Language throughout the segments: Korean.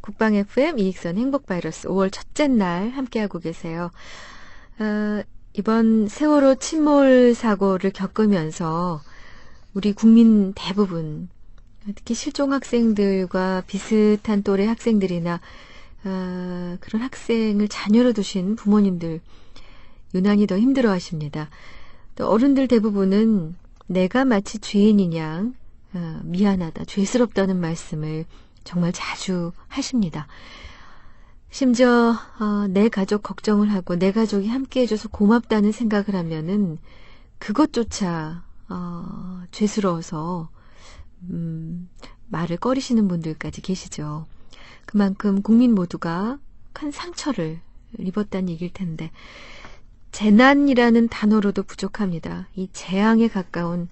국방 FM 이익선 행복바이러스 5월 첫째 날 함께하고 계세요. 이번 세월호 침몰 사고를 겪으면서 우리 국민 대부분, 특히 실종 학생들과 비슷한 또래 학생들이나 그런 학생을 자녀로 두신 부모님들 유난히 더 힘들어 하십니다. 또 어른들 대부분은 내가 마치 죄인인 양 미안하다, 죄스럽다는 말씀을 정말 자주 하십니다. 심지어 내 가족 걱정을 하고 내 가족이 함께해줘서 고맙다는 생각을 하면은 그것조차 죄스러워서 말을 꺼리시는 분들까지 계시죠. 그만큼 국민 모두가 큰 상처를 입었다는 얘기일 텐데 재난이라는 단어로도 부족합니다. 이 재앙에 가까운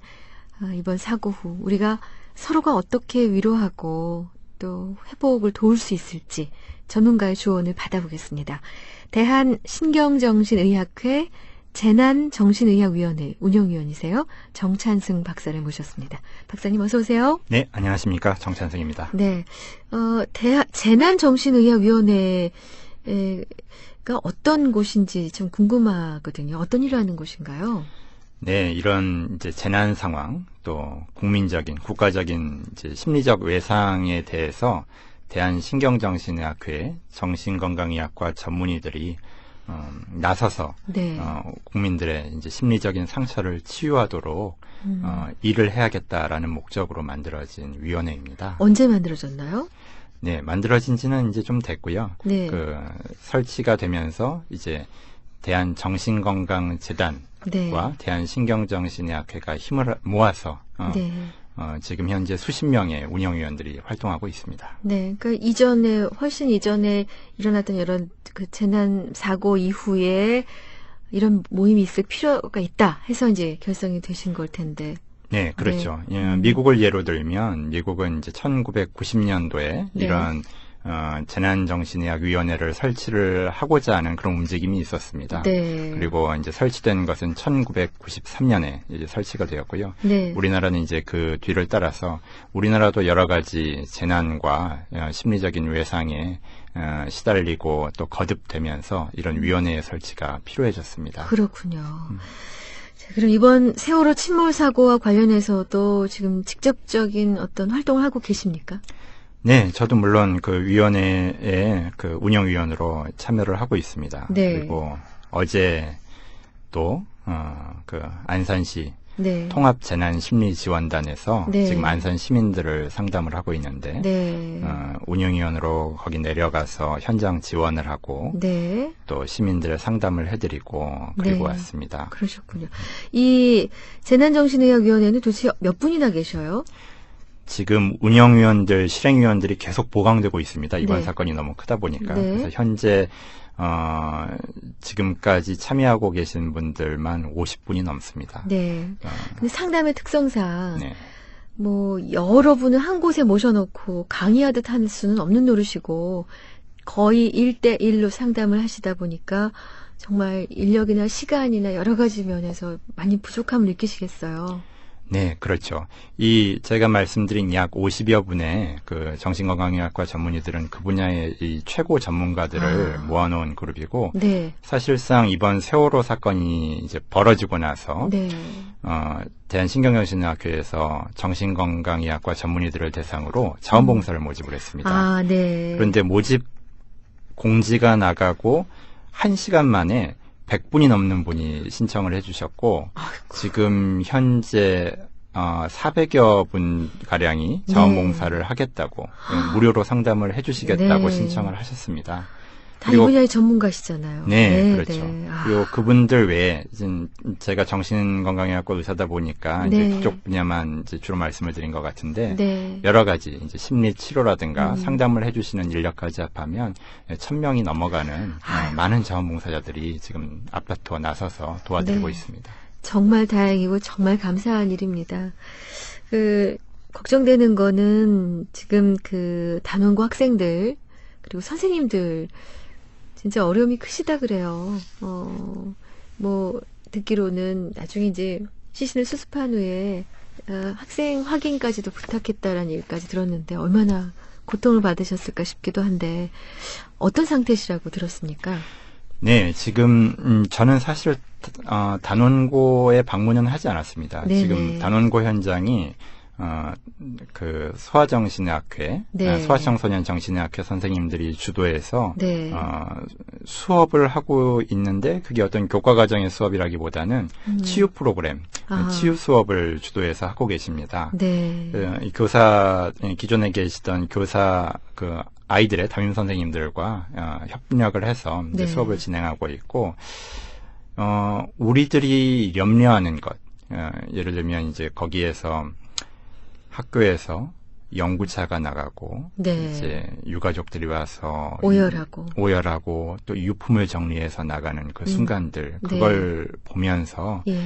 이번 사고 후 우리가 서로가 어떻게 위로하고 또 회복을 도울 수 있을지 전문가의 조언을 받아보겠습니다. 대한신경정신의학회 재난정신의학위원회 운영위원이세요. 정찬승 박사를 모셨습니다. 박사님 어서 오세요. 네, 안녕하십니까. 정찬승입니다. 네, 재난정신의학위원회가 어떤 곳인지 좀 궁금하거든요. 어떤 일을 하는 곳인가요? 네, 이런 이제 재난 상황, 또 국민적인, 국가적인 이제 심리적 외상에 대해서 대한신경정신의학회 정신건강의학과 전문의들이 나서서 네. 국민들의 이제 심리적인 상처를 치유하도록 일을 해야겠다라는 목적으로 만들어진 위원회입니다. 언제 만들어졌나요? 네, 만들어진 지는 이제 좀 됐고요. 네. 설치가 되면서 이제 대한정신건강재단과 네. 대한신경정신의학회가 힘을 모아서 네. 지금 현재 수십 명의 운영위원들이 활동하고 있습니다. 네, 훨씬 이전에 일어났던 이런 그 재난 사고 이후에 이런 모임이 있을 필요가 있다 해서 이제 결성이 되신 걸 텐데. 네, 그렇죠. 네. 예, 미국을 예로 들면 미국은 이제 1990년도에 네. 이런 재난정신의학위원회를 설치를 하고자 하는 그런 움직임이 있었습니다. 네. 그리고 이제 설치된 것은 1993년에 이제 설치가 되었고요. 네. 우리나라는 이제 그 뒤를 따라서 우리나라도 여러 가지 재난과 심리적인 외상에 시달리고 또 거듭되면서 이런 위원회의 설치가 필요해졌습니다. 그렇군요. 자, 그럼 이번 세월호 침몰 사고와 관련해서도 지금 직접적인 어떤 활동을 하고 계십니까? 네, 저도 물론 그 위원회의 그 운영위원으로 참여를 하고 있습니다. 네. 그리고 어제 또 그 안산시 네. 통합재난심리지원단에서 네. 지금 안산 시민들을 상담을 하고 있는데 네. 운영위원으로 거기 내려가서 현장 지원을 하고 네. 또 시민들의 상담을 해드리고 그리고 네. 왔습니다. 그러셨군요. 이 재난정신의학위원회는 도대체 몇 분이나 계셔요? 지금 운영위원들, 실행위원들이 계속 보강되고 있습니다. 이번 네. 사건이 너무 크다 보니까. 네. 그래서 현재 지금까지 참여하고 계신 분들만 50분이 넘습니다. 네. 근데 상담의 특성상 네. 뭐 여러 분을 한 곳에 모셔놓고 강의하듯 할 수는 없는 노릇이고 거의 1대1로 상담을 하시다 보니까 정말 인력이나 시간이나 여러 가지 면에서 많이 부족함을 느끼시겠어요. 네, 그렇죠. 제가 말씀드린 약 50여 분의 그 정신건강의학과 전문의들은 그 분야의 이 최고 전문가들을 모아놓은 그룹이고, 네. 사실상 이번 세월호 사건이 이제 벌어지고 나서, 네. 대한신경정신의학회에서 정신건강의학과 전문의들을 대상으로 자원봉사를 모집을 했습니다. 아, 네. 그런데 모집 공지가 나가고 1시간 만에 100분이 넘는 분이 신청을 해주셨고 지금 현재 400여 분 가량이 자원봉사를 하겠다고 무료로 상담을 해주시겠다고 네. 신청을 하셨습니다. 다 이 분야의 전문가시잖아요. 네, 그렇죠. 네. 그리고 그분들 외에 제가 정신건강의학과 의사다 보니까 네. 이제 그쪽 분야만 이제 주로 말씀을 드린 것 같은데 네. 여러 가지 이제 심리 치료라든가 상담을 해주시는 인력까지 합하면 1,000명이 넘어가는 많은 자원봉사자들이 지금 앞다투어 나서서 도와드리고 네. 있습니다. 정말 다행이고 정말 감사한 일입니다. 걱정되는 거는 지금 그 단원고 학생들 그리고 선생님들 진짜 어려움이 크시다 그래요. 뭐 듣기로는 나중에 이제 시신을 수습한 후에 학생 확인까지도 부탁했다라는 얘기까지 들었는데 얼마나 고통을 받으셨을까 싶기도 한데 어떤 상태시라고 들었습니까? 네, 지금 저는 사실 단원고에 방문은 하지 않았습니다. 네네. 지금 단원고 현장이 그 소아정신의학회, 네. 소아청소년 정신의학회 선생님들이 주도해서 네. 수업을 하고 있는데 그게 어떤 교과과정의 수업이라기보다는 치유 프로그램, 치유 수업을 주도해서 하고 계십니다. 네. 이 기존에 계시던 교사 아이들의 담임 선생님들과 협력을 해서 이제 네. 수업을 진행하고 있고, 우리들이 염려하는 것, 예를 들면 이제 거기에서 학교에서 연구차가 나가고, 네. 이제 유가족들이 와서 오열하고 또 유품을 정리해서 나가는 그 순간들, 그걸 보면서 예.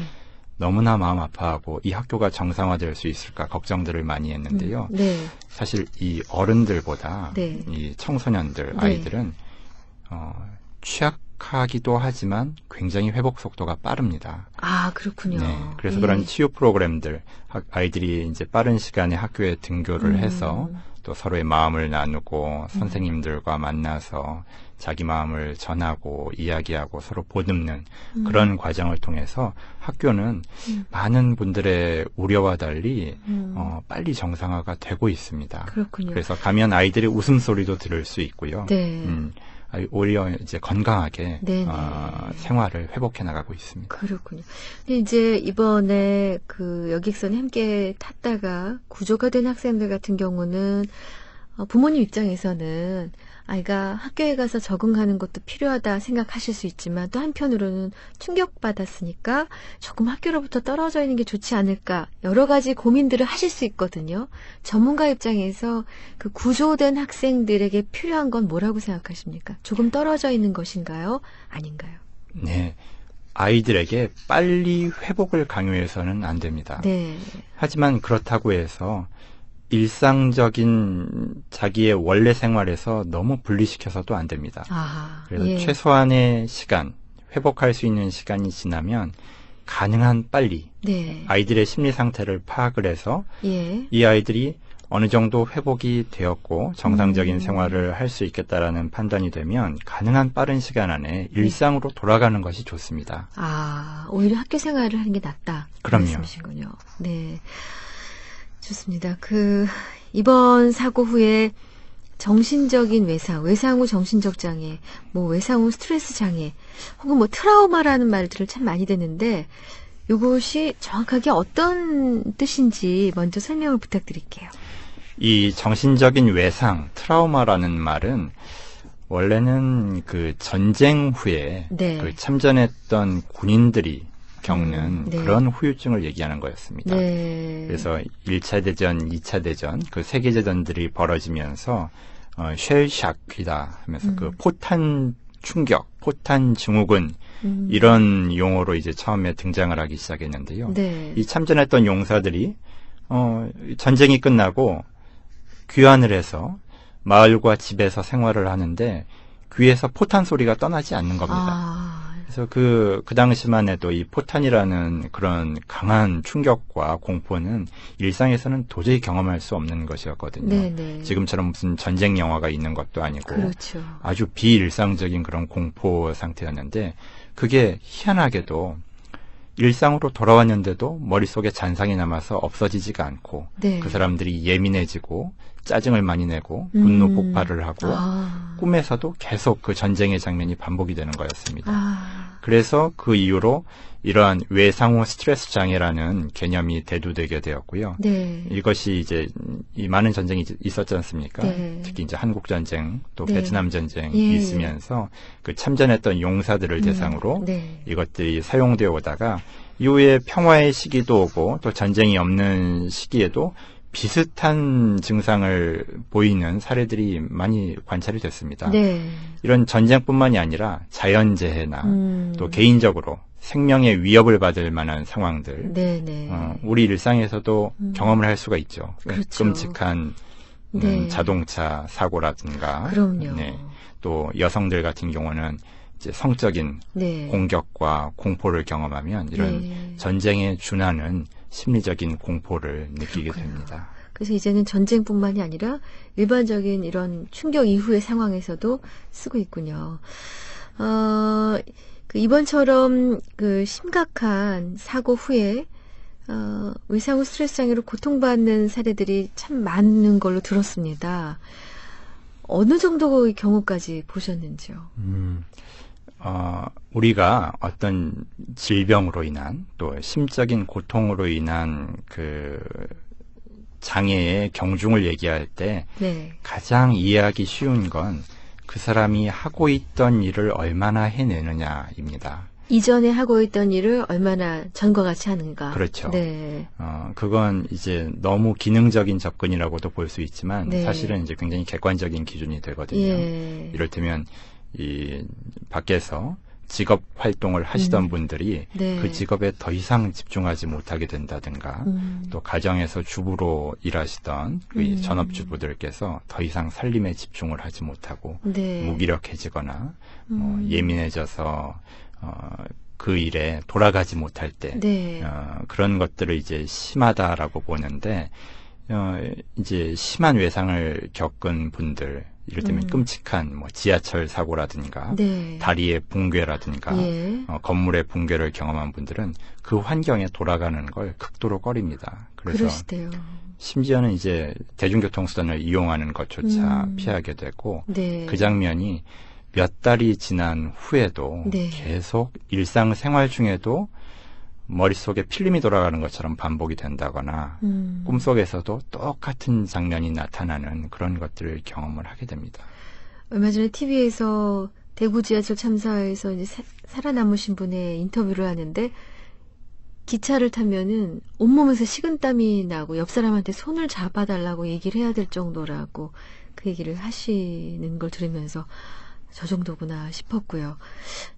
너무나 마음 아파하고 이 학교가 정상화될 수 있을까 걱정들을 많이 했는데요. 네. 사실 이 어른들보다 네. 이 청소년들, 네. 아이들은 취약하기도 하지만 굉장히 회복 속도가 빠릅니다. 아, 그렇군요. 네, 그래서 예. 그런 치유 프로그램들, 아이들이 이제 빠른 시간에 학교에 등교를 해서 또 서로의 마음을 나누고 선생님들과 만나서 자기 마음을 전하고 이야기하고 서로 보듬는 그런 과정을 통해서 학교는 많은 분들의 우려와 달리 빨리 정상화가 되고 있습니다. 그렇군요. 그래서 가면 아이들의 웃음소리도 들을 수 있고요. 네. 오히려 이제 건강하게 네네. 생활을 회복해 나가고 있습니다. 그렇군요. 근데 이제 이번에 그 여객선에 함께 탔다가 구조가 된 학생들 같은 경우는 부모님 입장에서는 아이가 학교에 가서 적응하는 것도 필요하다 생각하실 수 있지만 또 한편으로는 충격받았으니까 조금 학교로부터 떨어져 있는 게 좋지 않을까 여러 가지 고민들을 하실 수 있거든요. 전문가 입장에서 그 구조된 학생들에게 필요한 건 뭐라고 생각하십니까? 조금 떨어져 있는 것인가요? 아닌가요? 네. 아이들에게 빨리 회복을 강요해서는 안 됩니다. 네. 하지만 그렇다고 해서 일상적인 자기의 원래 생활에서 너무 분리시켜서도 안 됩니다. 그래서 예. 최소한의 시간, 회복할 수 있는 시간이 지나면 가능한 빨리 네. 아이들의 심리 상태를 파악을 해서 예. 이 아이들이 어느 정도 회복이 되었고 정상적인 생활을 할 수 있겠다라는 판단이 되면 가능한 빠른 시간 안에 일상으로 돌아가는 것이 좋습니다. 오히려 학교 생활을 하는 게 낫다. 그럼요. 말씀이신군요. 네. 좋습니다. 이번 사고 후에 정신적인 외상 후 정신적 장애, 외상 후 스트레스 장애, 혹은 트라우마라는 말들을 참 많이 듣는데, 이것이 정확하게 어떤 뜻인지 먼저 설명을 부탁드릴게요. 이 정신적인 외상, 트라우마라는 말은 원래는 그 전쟁 후에 네. 그 참전했던 군인들이 겪는 네. 그런 후유증을 얘기하는 거였습니다. 네. 그래서 1차 대전, 2차 대전, 그 세계대전들이 벌어지면서 쉘샥이다 하면서 그 포탄 충격, 포탄 증후군 이런 용어로 이제 처음에 등장을 하기 시작했는데요. 네. 이 참전했던 용사들이 전쟁이 끝나고 귀환을 해서 마을과 집에서 생활을 하는데 귀에서 포탄 소리가 떠나지 않는 겁니다. 그래서 그 당시만 해도 이 포탄이라는 그런 강한 충격과 공포는 일상에서는 도저히 경험할 수 없는 것이었거든요. 네네. 지금처럼 무슨 전쟁 영화가 있는 것도 아니고 그렇죠. 아주 비일상적인 그런 공포 상태였는데 그게 희한하게도 일상으로 돌아왔는데도 머릿속에 잔상이 남아서 없어지지가 않고 네. 그 사람들이 예민해지고 짜증을 많이 내고 분노 폭발을 하고 꿈에서도 계속 그 전쟁의 장면이 반복이 되는 거였습니다. 그래서 그 이후로 이러한 외상 후 스트레스 장애라는 개념이 대두되게 되었고요. 네. 이것이 이제 이 많은 전쟁이 있었지 않습니까? 네. 특히 이제 한국 전쟁 또 네. 베트남 전쟁이 예. 있으면서 그 참전했던 용사들을 대상으로 네. 이것들이 사용되어 오다가 이후에 평화의 시기도 오고 또 전쟁이 없는 시기에도 비슷한 증상을 보이는 사례들이 많이 관찰이 됐습니다. 네. 이런 전쟁뿐만이 아니라 자연재해나 또 개인적으로 생명의 위협을 받을 만한 상황들 네네. 우리 일상에서도 경험을 할 수가 있죠. 그렇죠. 끔찍한 네. 자동차 사고라든가 그럼요. 네. 또 여성들 같은 경우는 이제 성적인 네. 공격과 공포를 경험하면 이런 네. 전쟁에 준하는 심리적인 공포를 느끼게 그렇구나. 됩니다. 그래서 이제는 전쟁뿐만이 아니라 일반적인 이런 충격 이후의 상황에서도 쓰고 있군요. 이번처럼 심각한 사고 후에 외상 후 스트레스 장애로 고통받는 사례들이 참 많은 걸로 들었습니다. 어느 정도의 경우까지 보셨는지요? 우리가 어떤 질병으로 인한 또 심적인 고통으로 인한 장애의 경중을 얘기할 때 네. 가장 이해하기 쉬운 건 그 사람이 하고 있던 일을 얼마나 해내느냐입니다. 이전에 하고 있던 일을 얼마나 전과 같이 하는가. 그렇죠. 네. 그건 이제 너무 기능적인 접근이라고도 볼 수 있지만 네. 사실은 이제 굉장히 객관적인 기준이 되거든요. 예. 이를테면 이 밖에서 직업 활동을 하시던 분들이 네. 그 직업에 더 이상 집중하지 못하게 된다든가 또 가정에서 주부로 일하시던 그 전업주부들께서 더 이상 살림에 집중을 하지 못하고 네. 무기력해지거나 예민해져서 그 일에 돌아가지 못할 때 네. 그런 것들을 이제 심하다라고 보는데 이제 심한 외상을 겪은 분들 이를테면 끔찍한 지하철 사고라든가 네. 다리의 붕괴라든가 예. 건물의 붕괴를 경험한 분들은 그 환경에 돌아가는 걸 극도로 꺼립니다. 그래서 그러시대요. 심지어는 이제 대중교통수단을 이용하는 것조차 피하게 되고 네. 그 장면이 몇 달이 지난 후에도 네. 계속 일상생활 중에도 머릿속에 필름이 돌아가는 것처럼 반복이 된다거나 꿈속에서도 똑같은 장면이 나타나는 그런 것들을 경험을 하게 됩니다. 얼마 전에 TV에서 대구 지하철 참사에서 이제 살아남으신 분의 인터뷰를 하는데 기차를 타면은 온몸에서 식은땀이 나고 옆 사람한테 손을 잡아달라고 얘기를 해야 될 정도라고 그 얘기를 하시는 걸 들으면서 저 정도구나 싶었고요.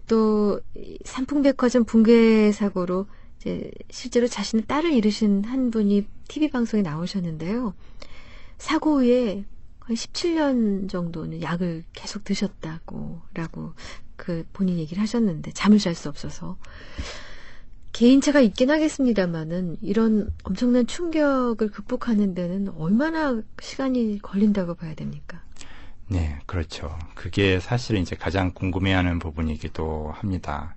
또 삼풍백화점 붕괴 사고로 이제 실제로 자신의 딸을 잃으신 한 분이 TV 방송에 나오셨는데요. 사고 후에 거의 17년 정도는 약을 계속 드셨다고라고 본인 얘기를 하셨는데 잠을 잘 수 없어서 개인차가 있긴 하겠습니다만은 이런 엄청난 충격을 극복하는 데는 얼마나 시간이 걸린다고 봐야 됩니까? 네, 그렇죠. 그게 사실 이제 가장 궁금해하는 부분이기도 합니다.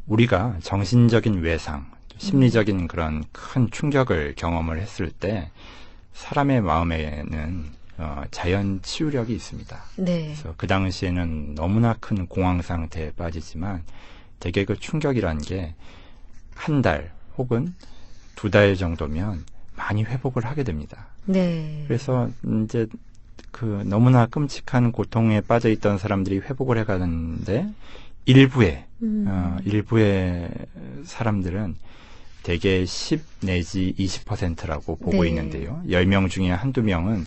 우리가 정신적인 외상, 심리적인 그런 큰 충격을 경험을 했을 때 사람의 마음에는 자연 치유력이 있습니다. 네. 그래서 그 당시에는 너무나 큰 공황 상태에 빠지지만 대개 그 충격이란 게 한 달 혹은 2달 정도면 많이 회복을 하게 됩니다. 네. 그래서 이제 너무나 끔찍한 고통에 빠져 있던 사람들이 회복을 해가는데 일부의 사람들은 대개 10 내지 20%라고 보고 네. 있는데요. 10명 중에 한두 명은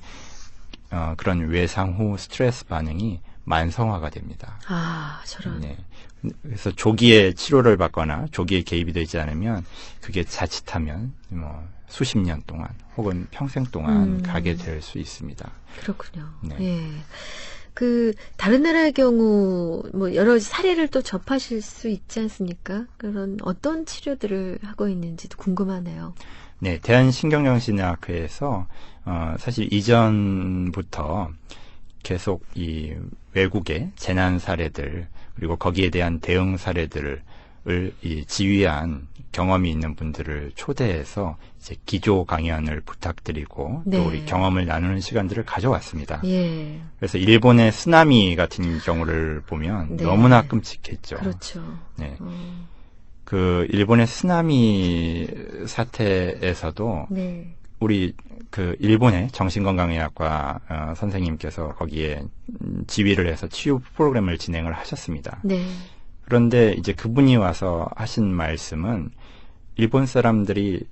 그런 외상 후 스트레스 반응이 만성화가 됩니다. 아, 저런. 네. 그래서 조기에 치료를 받거나 조기에 개입이 되지 않으면 그게 자칫하면 수십 년 동안 혹은 평생 동안 가게 될 수 있습니다. 그렇군요. 네. 예. 다른 나라의 경우, 여러 사례를 또 접하실 수 있지 않습니까? 그런 어떤 치료들을 하고 있는지도 궁금하네요. 네, 대한신경정신의학회에서, 사실 이전부터 계속 이 외국의 재난 사례들, 그리고 거기에 대한 대응 사례들을 지휘한 경험이 있는 분들을 초대해서 이제 기조 강연을 부탁드리고 네. 또 우리 경험을 나누는 시간들을 가져왔습니다. 예. 그래서 일본의 쓰나미 같은 경우를 보면 네. 너무나 끔찍했죠. 그렇죠. 네. 일본의 쓰나미 사태에서도 네. 우리 일본의 정신건강의학과 선생님께서 거기에 지휘를 해서 치유 프로그램을 진행을 하셨습니다. 네. 그런데 이제 그분이 와서 하신 말씀은 일본 사람들이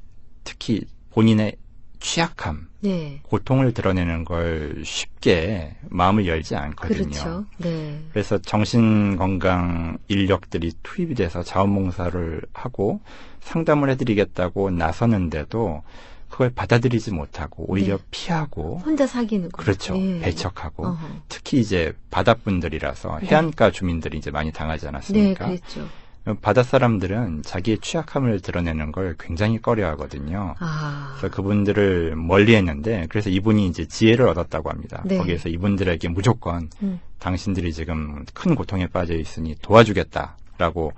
특히 본인의 취약함, 네. 고통을 드러내는 걸 쉽게 마음을 열지 않거든요. 그렇죠. 네. 그래서 정신건강 인력들이 투입이 돼서 자원봉사를 하고 상담을 해드리겠다고 나서는데도 그걸 받아들이지 못하고 오히려 네. 피하고 혼자 사귀는 거. 그렇죠. 예. 배척하고 어허. 특히 이제 바닷분들이라서 네. 해안가 주민들이 이제 많이 당하지 네, 않았습니까? 그랬죠. 바다 사람들은 자기의 취약함을 드러내는 걸 굉장히 꺼려하거든요. 그래서 그분들을 멀리했는데 그래서 이분이 이제 지혜를 얻었다고 합니다. 네. 거기에서 이분들에게 무조건 당신들이 지금 큰 고통에 빠져 있으니 도와주겠다라고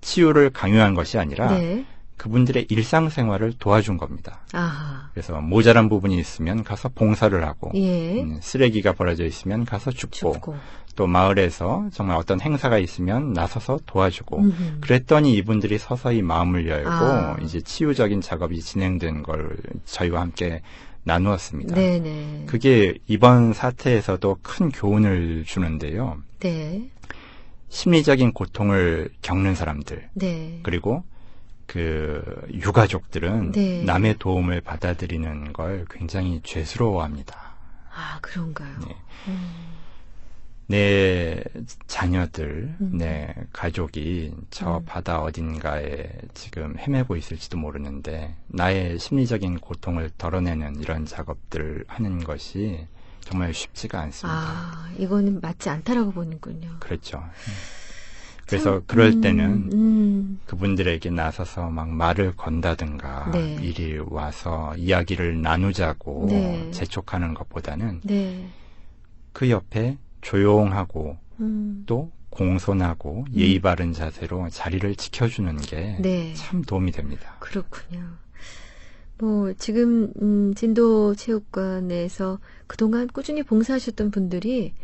치유를 강요한 것이 아니라 네. 그분들의 일상생활을 도와준 겁니다. 아하. 그래서 모자란 부분이 있으면 가서 봉사를 하고 예. 쓰레기가 버려져 있으면 가서 줍고 줍고. 또 마을에서 정말 어떤 행사가 있으면 나서서 도와주고 음흠. 그랬더니 이분들이 서서히 마음을 열고 아. 이제 치유적인 작업이 진행된 걸 저희와 함께 나누었습니다. 네네. 그게 이번 사태에서도 큰 교훈을 주는데요. 네. 심리적인 고통을 겪는 사람들 네. 그리고 그 유가족들은 네. 남의 도움을 받아들이는 걸 굉장히 죄스러워합니다. 아, 그런가요? 네. 내 자녀들, 음. 내 가족이 저 바다 어딘가에 지금 헤매고 있을지도 모르는데 나의 심리적인 고통을 덜어내는 이런 작업들을 하는 것이 정말 쉽지가 않습니다. 아, 이거는 맞지 않다라고 보는군요. 그렇죠. 그래서 그럴 때는 그분들에게 나서서 막 말을 건다든가 네. 이리 와서 이야기를 나누자고 네. 재촉하는 것보다는 네. 그 옆에 조용하고 또 공손하고 예의 바른 자세로 자리를 지켜주는 게 네. 참 도움이 됩니다. 그렇군요. 뭐 지금 진도 체육관에서 그동안 꾸준히 봉사하셨던 분들이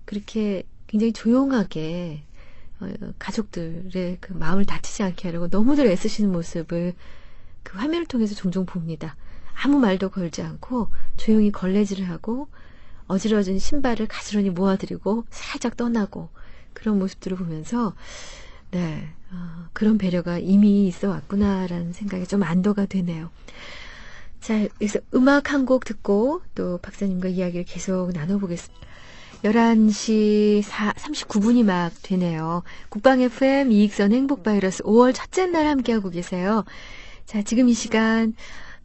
그렇게 굉장히 조용하게 가족들의 그 마음을 다치지 않게 하려고 너무들 애쓰시는 모습을 그 화면을 통해서 종종 봅니다. 아무 말도 걸지 않고 조용히 걸레질을 하고 어지러진 신발을 가지런히 모아드리고 살짝 떠나고 그런 모습들을 보면서 네, 그런 배려가 이미 있어 왔구나라는 생각이 좀 안도가 되네요. 자, 여기서 음악 한 곡 듣고 또 박사님과 이야기를 계속 나눠보겠습니다. 11시 39분이 막 되네요. 국방 FM 이익선 행복바이러스 5월 첫째 날 함께하고 계세요. 자, 지금 이 시간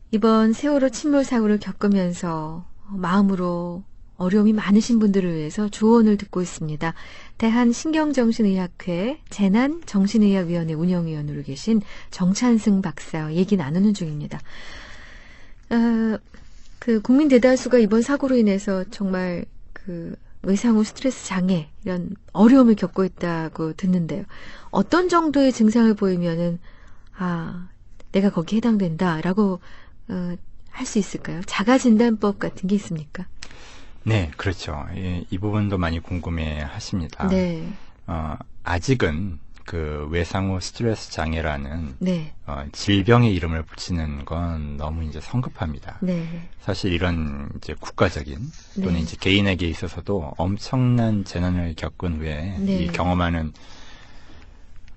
이번 세월호 침몰 사고를 겪으면서 마음으로 어려움이 많으신 분들을 위해서 조언을 듣고 있습니다. 대한신경정신의학회 재난정신의학위원회 운영위원으로 계신 정찬승 박사와 얘기 나누는 중입니다. 그 국민 대다수가 이번 사고로 인해서 정말 그 외상후 스트레스 장애 이런 어려움을 겪고 있다고 듣는데요. 어떤 정도의 증상을 보이면은 내가 거기에 해당된다라고 할 수 있을까요? 자가진단법 같은 게 있습니까? 네, 그렇죠. 이 부분도 많이 궁금해 하십니다. 네. 아직은 그 외상후 스트레스 장애라는 네. 질병의 이름을 붙이는 건 너무 이제 성급합니다. 네. 사실 이런 이제 국가적인 또는 네. 이제 개인에게 있어서도 엄청난 재난을 겪은 후에 네. 이 경험하는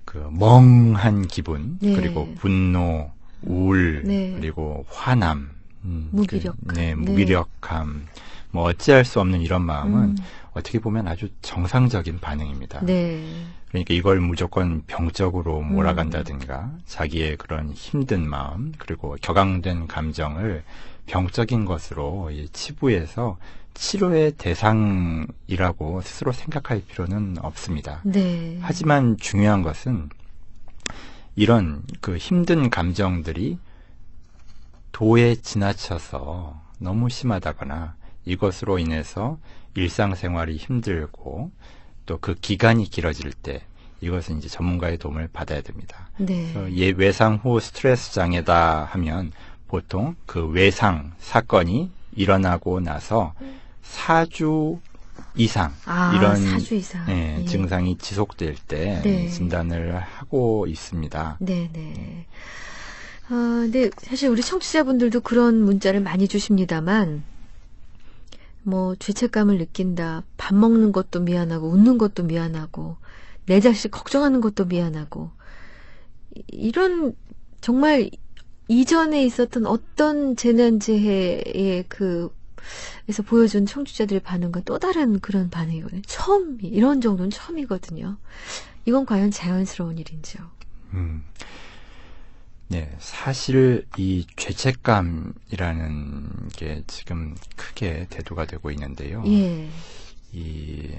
그 멍한 기분 네. 그리고 분노, 우울 네. 그리고 화남, 무기력함. 무기력함, 뭐 어찌할 수 없는 이런 마음은 어떻게 보면 아주 정상적인 반응입니다. 네. 그러니까 이걸 무조건 병적으로 몰아간다든가 자기의 그런 힘든 마음 그리고 격앙된 감정을 병적인 것으로 치부해서 치료의 대상이라고 스스로 생각할 필요는 없습니다. 네. 하지만 중요한 것은 이런 그 힘든 감정들이 도에 지나쳐서 너무 심하다거나 이것으로 인해서 일상생활이 힘들고 또 그 기간이 길어질 때 이것은 이제 전문가의 도움을 받아야 됩니다. 네. 그래서 외상 후 스트레스 장애다 하면 보통 그 외상 사건이 일어나고 나서 4주 이상 이런 4주 이상. 예. 증상이 지속될 때 네. 진단을 하고 있습니다. 네네. 근데 사실 우리 청취자분들도 그런 문자를 많이 주십니다만 뭐 죄책감을 느낀다. 밥 먹는 것도 미안하고 웃는 것도 미안하고 내 자식 걱정하는 것도 미안하고 이런 정말 이전에 있었던 어떤 재난재해의 에서 보여준 청취자들의 반응과 또 다른 그런 반응이거든요. 이런 정도는 처음이거든요. 이건 과연 자연스러운 일인지요? 네, 사실 이 죄책감이라는 게 지금 크게 대두가 되고 있는데요. 예. 이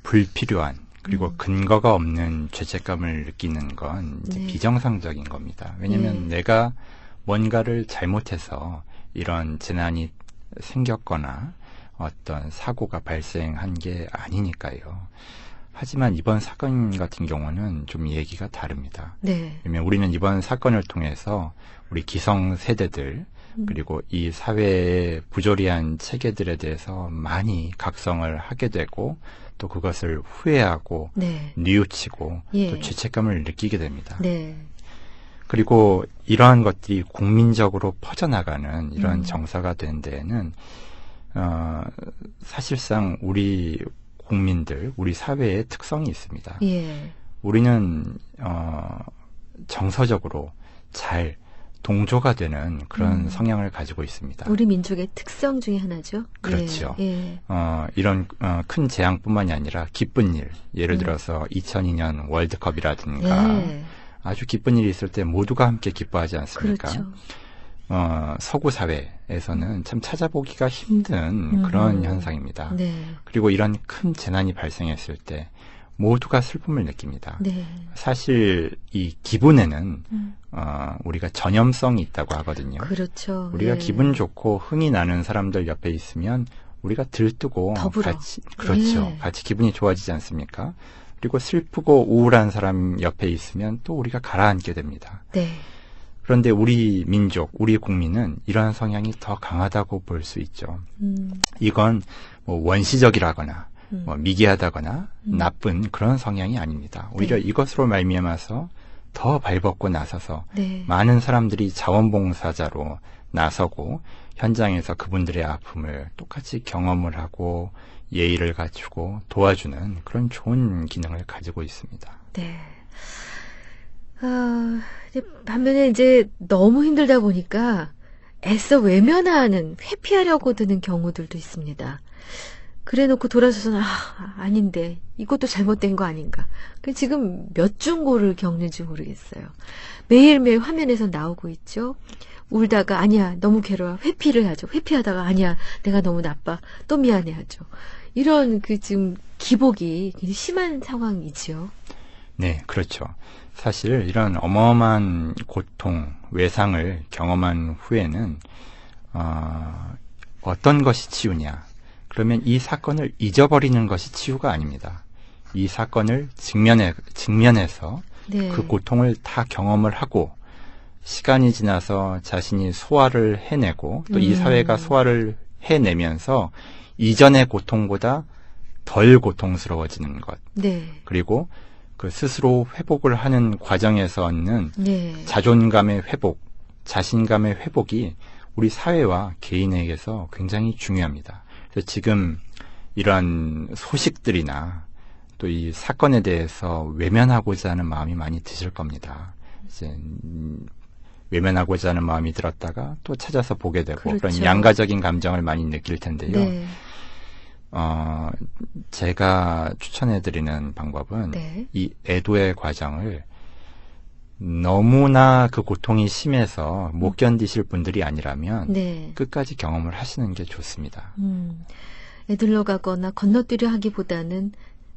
불필요한 그리고 근거가 없는 죄책감을 느끼는 건 이제 네. 비정상적인 겁니다. 왜냐하면 내가 뭔가를 잘못해서 이런 재난이 생겼거나 어떤 사고가 발생한 게 아니니까요. 하지만 이번 사건 같은 경우는 좀 얘기가 다릅니다. 네. 왜냐하면 우리는 이번 사건을 통해서 우리 기성 세대들 그리고 이 사회의 부조리한 체계들에 대해서 많이 각성을 하게 되고 또 그것을 후회하고 네. 뉘우치고 예. 또 죄책감을 느끼게 됩니다. 네. 그리고 이러한 것들이 국민적으로 퍼져나가는 이런 정서가 된 데에는 사실상 우리 국민들, 우리 사회의 특성이 있습니다. 예. 우리는 정서적으로 잘 동조가 되는 그런 성향을 가지고 있습니다. 우리 민족의 특성 중에 하나죠. 그렇죠. 예. 이런 큰 재앙뿐만이 아니라 기쁜 일, 예를 들어서 2002년 월드컵이라든가 예. 아주 기쁜 일이 있을 때 모두가 함께 기뻐하지 않습니까? 그렇죠. 서구 사회에서는 참 찾아보기가 힘든 그런 현상입니다. 네. 그리고 이런 큰 재난이 발생했을 때 모두가 슬픔을 느낍니다. 네. 사실 이 기분에는 우리가 전염성이 있다고 하거든요. 그렇죠. 우리가 예. 기분 좋고 흥이 나는 사람들 옆에 있으면 우리가 들뜨고 더불어. 같이 그렇죠. 예. 같이 기분이 좋아지지 않습니까? 그리고 슬프고 우울한 사람 옆에 있으면 또 우리가 가라앉게 됩니다. 네. 그런데 우리 민족, 우리 국민은 이러한 성향이 더 강하다고 볼 수 있죠. 이건 뭐 원시적이라거나 뭐 미개하다거나 나쁜 그런 성향이 아닙니다. 오히려 네. 이것으로 말미암아서 더 발벗고 나서서 네. 많은 사람들이 자원봉사자로 나서고 현장에서 그분들의 아픔을 똑같이 경험을 하고 예의를 갖추고 도와주는 그런 좋은 기능을 가지고 있습니다. 네. 반면에 이제 너무 힘들다 보니까 애써 외면하는, 회피하려고 드는 경우들도 있습니다. 그래 놓고 돌아서서는, 아닌데, 이것도 잘못된 거 아닌가. 지금 몇 중고를 겪는지 모르겠어요. 매일매일 화면에서 나오고 있죠. 울다가, 아니야, 너무 괴로워. 회피를 하죠. 회피하다가, 아니야, 내가 너무 나빠. 또 미안해 하죠. 이런 지금 기복이 굉장히 심한 상황이지요. 네, 그렇죠. 사실 이런 어마어마한 고통, 외상을 경험한 후에는 어떤 것이 치유냐? 그러면 이 사건을 잊어버리는 것이 치유가 아닙니다. 이 사건을 직면해서 네. 그 고통을 다 경험을 하고 시간이 지나서 자신이 소화를 해내고 또 이 사회가 소화를 해내면서 이전의 고통보다 덜 고통스러워지는 것. 네. 그리고 그 스스로 회복을 하는 과정에서 얻는 네. 자존감의 회복, 자신감의 회복이 우리 사회와 개인에게서 굉장히 중요합니다. 그래서 지금 이런 소식들이나 또 이 사건에 대해서 외면하고자 하는 마음이 많이 드실 겁니다. 이제 외면하고자 하는 마음이 들었다가 또 찾아서 보게 되고 그렇죠. 그런 양가적인 감정을 많이 느낄 텐데요. 네. 제가 추천해드리는 방법은 네. 이 애도의 과정을 너무나 그 고통이 심해서 못 견디실 분들이 아니라면 네. 끝까지 경험을 하시는 게 좋습니다. 애들러 가거나 건너뛰려 하기보다는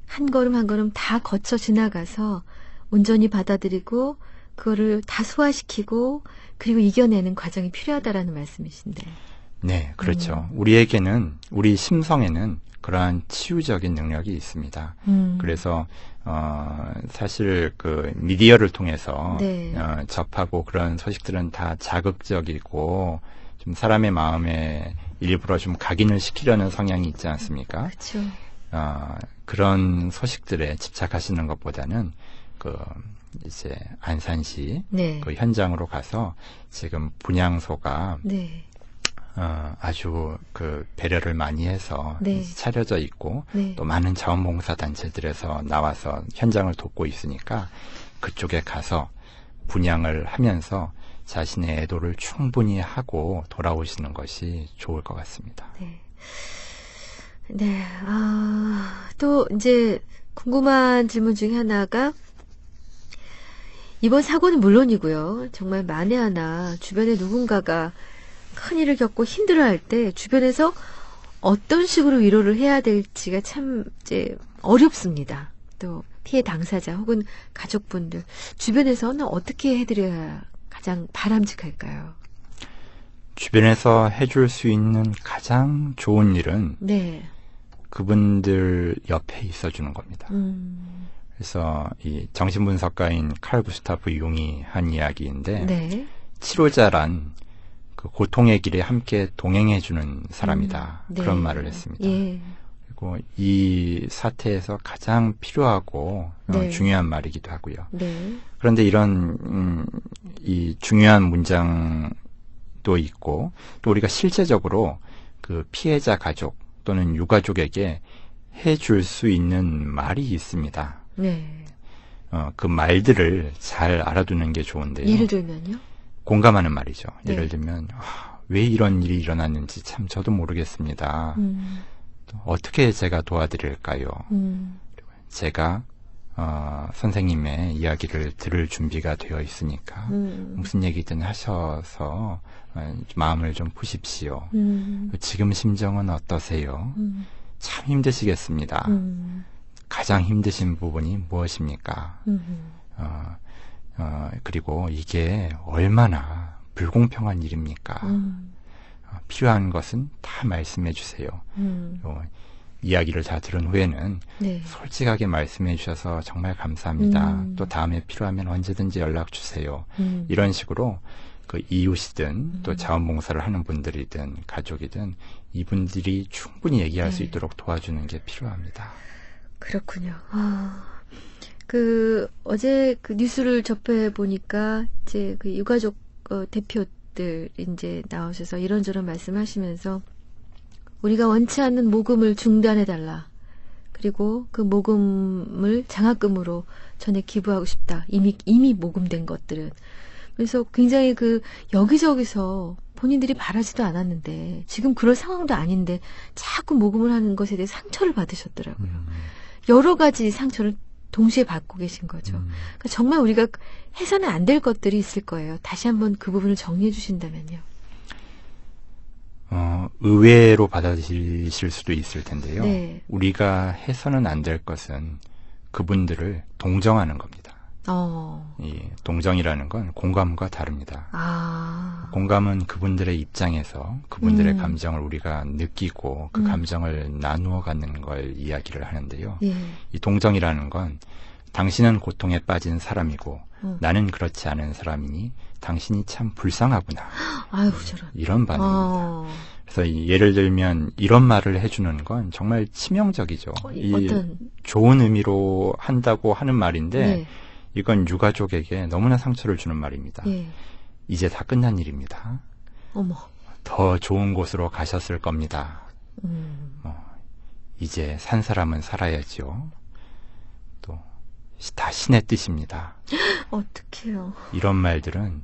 한 걸음 한 걸음 다 거쳐 지나가서 온전히 받아들이고 그거를 다 소화시키고 그리고 이겨내는 과정이 필요하다라는 말씀이신데. 네, 그렇죠. 우리에게는, 우리 심성에는 그러한 치유적인 능력이 있습니다. 그래서 사실 그 미디어를 통해서 네. 접하고 그런 소식들은 다 자극적이고 좀 사람의 마음에 일부러 좀 각인을 시키려는 성향이 있지 않습니까? 그렇죠. 그런 소식들에 집착하시는 것보다는 이제 안산시 네. 그 현장으로 가서 지금 분향소가 네. 아주 그 배려를 많이 해서 네. 차려져 있고 네. 또 많은 자원봉사 단체들에서 나와서 현장을 돕고 있으니까 그쪽에 가서 분향을 하면서 자신의 애도를 충분히 하고 돌아오시는 것이 좋을 것 같습니다. 네. 네. 또 이제 궁금한 질문 중에 하나가 이번 사고는 물론이고요. 정말 만에 하나 주변에 누군가가 큰일을 겪고 힘들어할 때 주변에서 어떤 식으로 위로를 해야 될지가 참 이제 어렵습니다. 또 피해 당사자 혹은 가족분들 주변에서는 어떻게 해드려야 가장 바람직할까요? 주변에서 해줄 수 있는 가장 좋은 일은 네. 그분들 옆에 있어주는 겁니다. 그래서 이 정신분석가인 칼 구스타프 융이 한 이야기인데 네. 치료자란 그 고통의 길에 함께 동행해주는 사람이다. 네. 그런 말을 했습니다. 예. 그리고 이 사태에서 가장 필요하고 네. 중요한 말이기도 하고요. 네. 그런데 이런 이 중요한 문장도 있고 또 우리가 실제적으로 그 피해자 가족 또는 유가족에게 해줄 수 있는 말이 있습니다. 네. 그 말들을 잘 알아두는 게 좋은데요. 예를 들면요? 공감하는 말이죠. 네. 예를 들면 왜 이런 일이 일어났는지 참 저도 모르겠습니다. 또 어떻게 제가 도와드릴까요? 제가 선생님의 이야기를 들을 준비가 되어 있으니까 무슨 얘기든 하셔서 마음을 좀 푸십시오. 지금 심정은 어떠세요? 참 힘드시겠습니다. 가장 힘드신 부분이 무엇입니까? 그리고 이게 얼마나 불공평한 일입니까? 필요한 것은 다 말씀해 주세요. 이야기를 다 들은 후에는 네. 솔직하게 말씀해 주셔서 정말 감사합니다. 또 다음에 필요하면 언제든지 연락 주세요. 이런 식으로 그 이웃이든 또 자원봉사를 하는 분들이든 가족이든 이분들이 충분히 얘기할 수 네. 있도록 도와주는 게 필요합니다. 그렇군요. 어제 그 뉴스를 접해 보니까 이제 그 유가족 대표들 이제 나오셔서 이런저런 말씀하시면서 우리가 원치 않는 모금을 중단해달라. 그리고 그 모금을 장학금으로 전액 기부하고 싶다. 이미 모금된 것들은. 그래서 굉장히 그 여기저기서 본인들이 바라지도 않았는데 지금 그럴 상황도 아닌데 자꾸 모금을 하는 것에 대해 상처를 받으셨더라고요. 여러 가지 상처를 동시에 받고 계신 거죠. 그러니까 정말 우리가 해서는 안 될 것들이 있을 거예요. 다시 한번 그 부분을 정리해 주신다면요. 의외로 받아들이실 수도 있을 텐데요. 네. 우리가 해서는 안 될 것은 그분들을 동정하는 겁니다. 이 동정이라는 건 공감과 다릅니다. 공감은 그분들의 입장에서 그분들의 감정을 우리가 느끼고 그 감정을 나누어 가는 걸 이야기를 하는데요. 예. 이 동정이라는 건 당신은 고통에 빠진 사람이고 나는 그렇지 않은 사람이니 당신이 참 불쌍하구나. 아유, 저런. 이런 반응입니다. 그래서 예를 들면 이런 말을 해주는 건 정말 치명적이죠. 어떤? 좋은 의미로 한다고 하는 말인데 네. 이건 유가족에게 너무나 상처를 주는 말입니다. 예. 이제 다 끝난 일입니다. 어머. 더 좋은 곳으로 가셨을 겁니다. 이제 산 사람은 살아야죠. 또 다 신의 뜻입니다. 어떡해요. 이런 말들은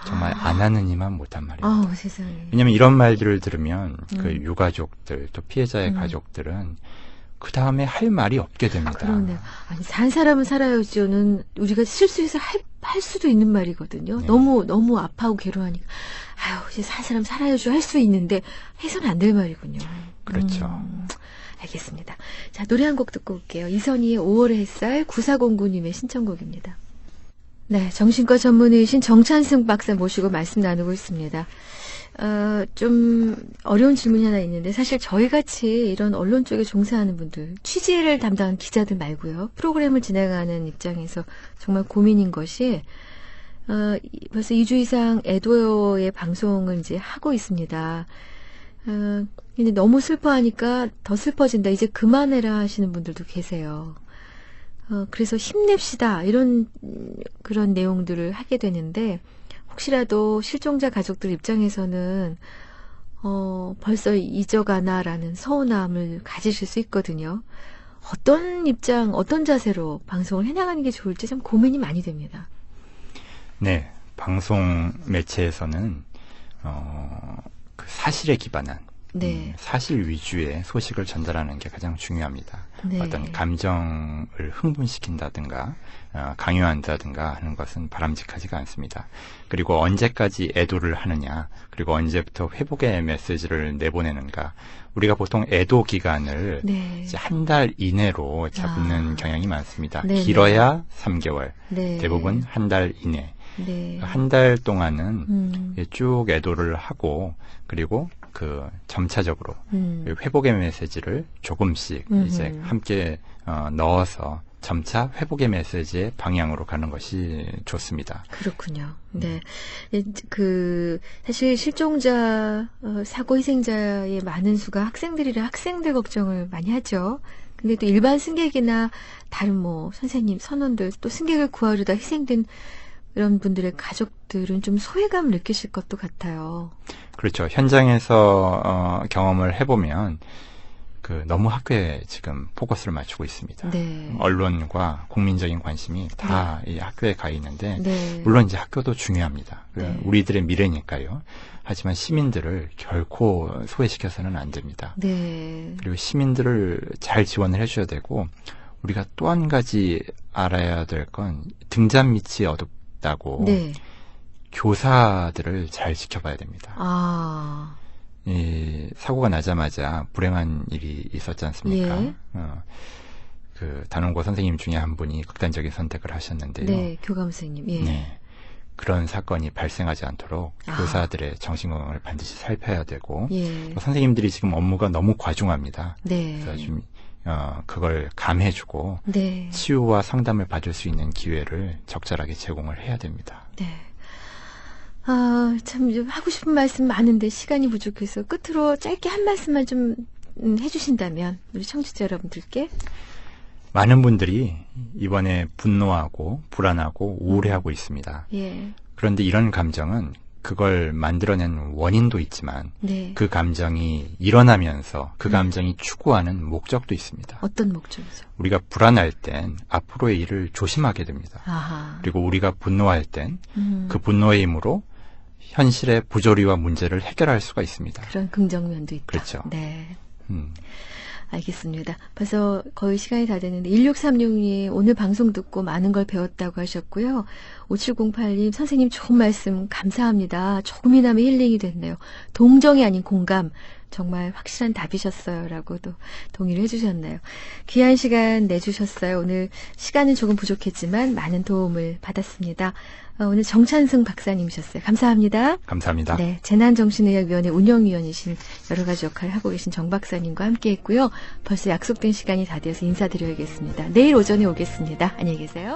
정말 안 하는 이만 못한 말입니다. 아우, 세상에. 왜냐하면 이런 말들을 들으면 그 유가족들 또 피해자의 가족들은 그 다음에 할 말이 없게 됩니다. 그러네요. 아니, 산 사람은 살아야죠는 우리가 실수해서 할 수도 있는 말이거든요. 네. 너무 아파하고 괴로워하니까 아유, 이제 산 사람 살아야죠 할 수 있는데 해서는 안 될 말이군요. 그렇죠. 알겠습니다. 자, 노래 한 곡 듣고 올게요. 이선희의 5월의 햇살 9409님의 신청곡입니다. 네, 정신과 전문의이신 정찬승 박사 모시고 말씀 나누고 있습니다. 좀 어려운 질문이 하나 있는데 사실 저희같이 이런 언론 쪽에 종사하는 분들, 취재를 담당한 기자들 말고요. 프로그램을 진행하는 입장에서 정말 고민인 것이 벌써 2주 이상 애도의 방송을 이제 하고 있습니다. 근데 너무 슬퍼하니까 더 슬퍼진다. 이제 그만해라 하시는 분들도 계세요. 그래서 힘냅시다. 이런 그런 내용들을 하게 되는데 혹시라도 실종자 가족들 입장에서는 벌써 잊어가나라는 서운함을 가지실 수 있거든요. 어떤 입장, 어떤 자세로 방송을 해나가는 게 좋을지 참 고민이 많이 됩니다. 네, 방송 매체에서는 그 사실에 기반한 네. 사실 위주의 소식을 전달하는 게 가장 중요합니다. 네. 어떤 감정을 흥분시킨다든가 강요한다든가 하는 것은 바람직하지가 않습니다. 그리고 언제까지 애도를 하느냐, 그리고 언제부터 회복의 메시지를 내보내는가. 우리가 보통 애도 기간을 네. 한 달 이내로 잡는 경향이 많습니다. 네네. 길어야 3개월, 네. 대부분 한 달 이내. 네. 한 달 동안은 쭉 애도를 하고, 그리고 점차적으로 회복의 메시지를 조금씩 이제 함께 넣어서 점차 회복의 메시지의 방향으로 가는 것이 좋습니다. 그렇군요. 네. 사실 실종자, 사고 희생자의 많은 수가 학생들이라 학생들 걱정을 많이 하죠. 근데 또 일반 승객이나 다른 선생님, 선원들, 또 승객을 구하려다 희생된 이런 분들의 가족들은 좀 소외감을 느끼실 것도 같아요. 그렇죠. 현장에서 경험을 해보면 너무 학교에 지금 포커스를 맞추고 있습니다. 네. 언론과 국민적인 관심이 다 이 학교에 가 있는데 네. 물론 이제 학교도 중요합니다. 네. 우리들의 미래니까요. 하지만 시민들을 결코 소외시켜서는 안 됩니다. 네. 그리고 시민들을 잘 지원을 해줘야 되고, 우리가 또 한 가지 알아야 될 건 등잔 밑이 어둡다고 네. 교사들을 잘 지켜봐야 됩니다. 이 사고가 나자마자 불행한 일이 있었지 않습니까? 예. 단원고 선생님 중에 한 분이 극단적인 선택을 하셨는데요. 네, 교감 선생님. 예. 네. 그런 사건이 발생하지 않도록 교사들의 정신건강을 반드시 살펴야 되고, 예. 또 선생님들이 지금 업무가 너무 과중합니다. 네. 그래서 좀 그걸 감해주고 네. 치유와 상담을 받을 수 있는 기회를 적절하게 제공을 해야 됩니다. 네. 참 하고 싶은 말씀 많은데 시간이 부족해서 끝으로 짧게 한 말씀만 좀 해주신다면 우리 청취자 여러분들께. 많은 분들이 이번에 분노하고 불안하고 우울해하고 있습니다. 예. 그런데 이런 감정은 그걸 만들어낸 원인도 있지만 네. 그 감정이 일어나면서 그 감정이 추구하는 목적도 있습니다. 어떤 목적이죠? 우리가 불안할 땐 앞으로의 일을 조심하게 됩니다. 아하. 그리고 우리가 분노할 땐 그 분노의 힘으로 현실의 부조리와 문제를 해결할 수가 있습니다. 그런 긍정면도 있다. 그렇죠. 네. 알겠습니다. 벌써 거의 시간이 다 됐는데 1636님 오늘 방송 듣고 많은 걸 배웠다고 하셨고요. 5708님 선생님 좋은 말씀 감사합니다. 조금이나마 힐링이 됐네요. 동정이 아닌 공감. 정말 확실한 답이셨어요. 라고도 동의를 해주셨나요. 귀한 시간 내주셨어요. 오늘 시간은 조금 부족했지만 많은 도움을 받았습니다. 오늘 정찬승 박사님이셨어요. 감사합니다. 감사합니다. 네, 재난정신의학위원회 운영위원이신 여러 가지 역할을 하고 계신 정 박사님과 함께 했고요. 벌써 약속된 시간이 다 되어서 인사드려야겠습니다. 내일 오전에 오겠습니다. 안녕히 계세요.